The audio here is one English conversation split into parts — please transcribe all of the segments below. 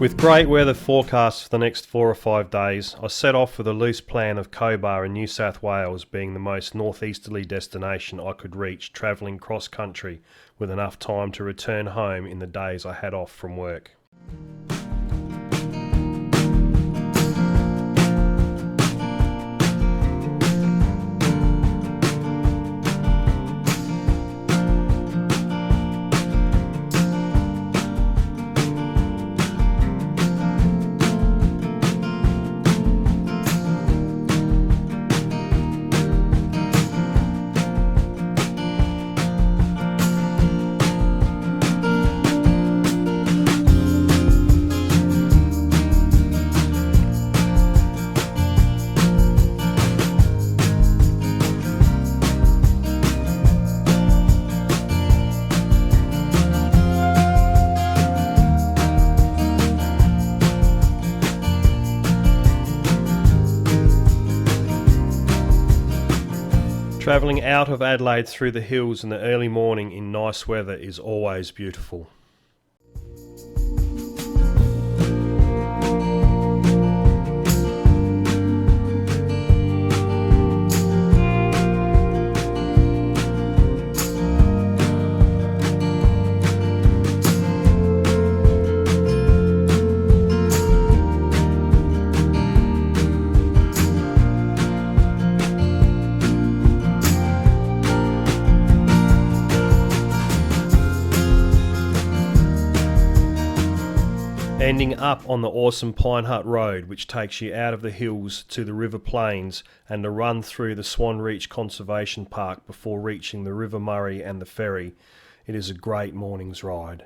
With great weather forecast for the next 4 or 5 days, I set off with a loose plan of Cobar in New South Wales being the most northeasterly destination I could reach travelling cross country with enough time to return home in the days I had off from work. Travelling out of Adelaide through the hills in the early morning in nice weather is always beautiful. Ending up on the awesome Pine Hut Road, which takes you out of the hills to the river plains and a run through the Swan Reach Conservation Park before reaching the River Murray and the ferry. It is a great morning's ride.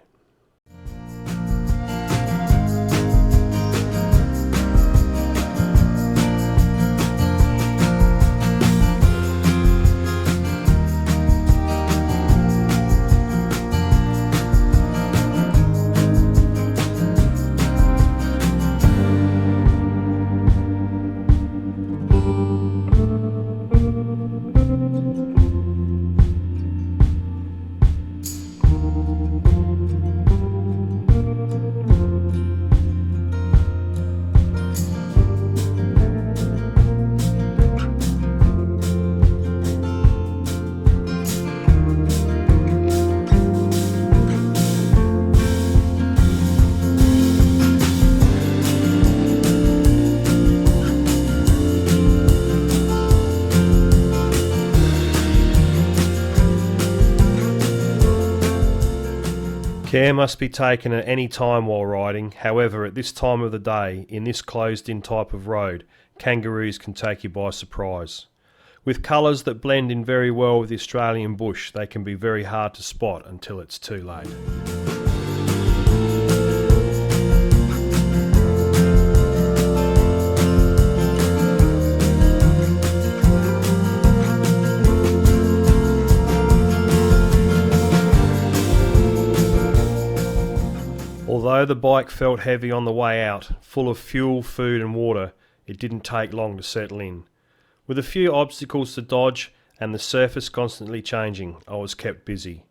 Care must be taken at any time while riding. However, at this time of the day, in this closed-in type of road, kangaroos can take you by surprise. With colours that blend in very well with the Australian bush, they can be very hard to spot until it's too late. Although the bike felt heavy on the way out, full of fuel, food and water, it didn't take long to settle in. With a few obstacles to dodge and the surface constantly changing, I was kept busy.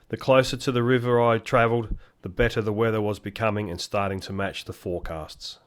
The closer to the river I travelled, the better the weather was becoming and starting to match the forecasts.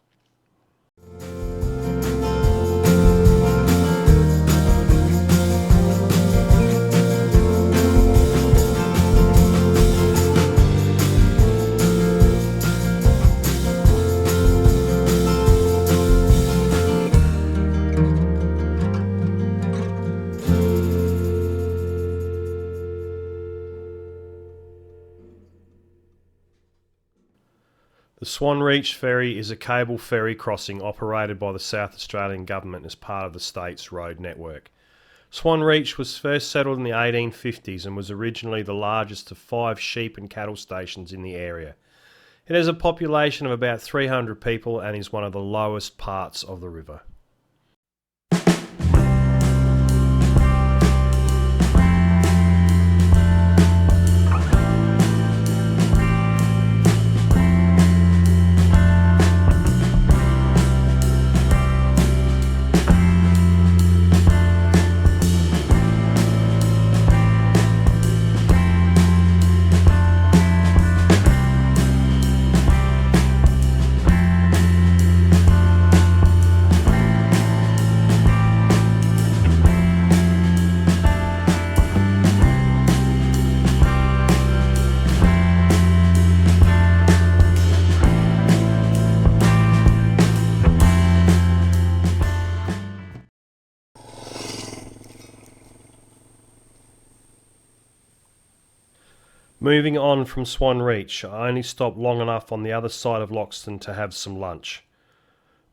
The Swan Reach ferry is a cable ferry crossing operated by the South Australian Government as part of the state's road network. Swan Reach was first settled in the 1850s and was originally the largest of 5 sheep and cattle stations in the area. It has a population of about 300 people and is one of the lowest parts of the river. Moving on from Swan Reach, I only stopped long enough on the other side of Loxton to have some lunch.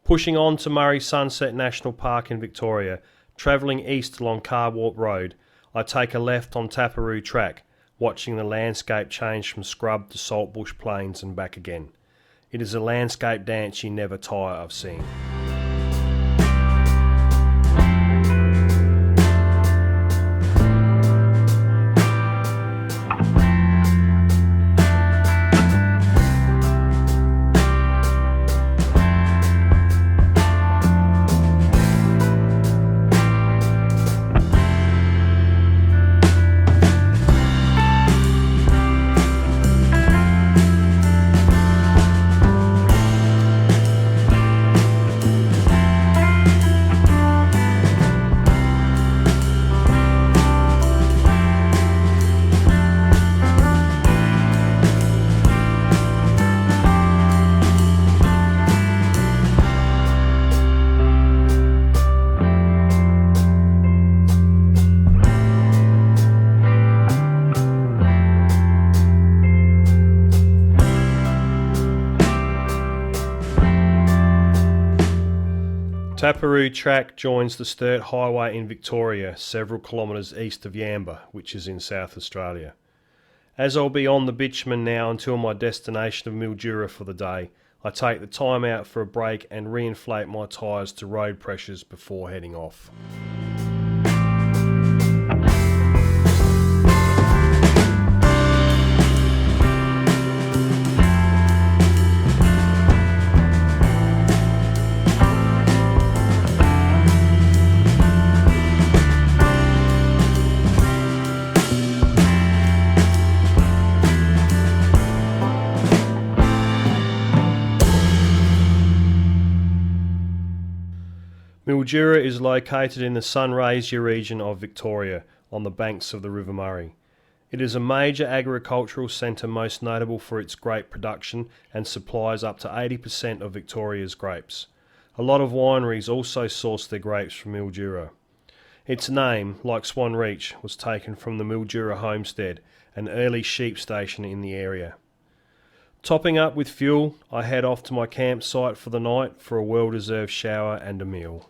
Pushing on to Murray Sunset National Park in Victoria, travelling east along Carwarp Road, I take a left on Taparoo Track, watching the landscape change from scrub to saltbush plains and back again. It is a landscape dance you never tire of seeing. Taparoo Track joins the Sturt Highway in Victoria, several kilometres east of Yamba, which is in South Australia. As I'll be on the bitumen now until my destination of Mildura for the day, I take the time out for a break and reinflate my tyres to road pressures before heading off. Mildura is located in the Sunraysia region of Victoria, on the banks of the River Murray. It is a major agricultural centre, most notable for its grape production, and supplies up to 80% of Victoria's grapes. A lot of wineries also source their grapes from Mildura. Its name, like Swan Reach, was taken from the Mildura homestead, an early sheep station in the area. Topping up with fuel, I head off to my campsite for the night for a well-deserved shower and a meal.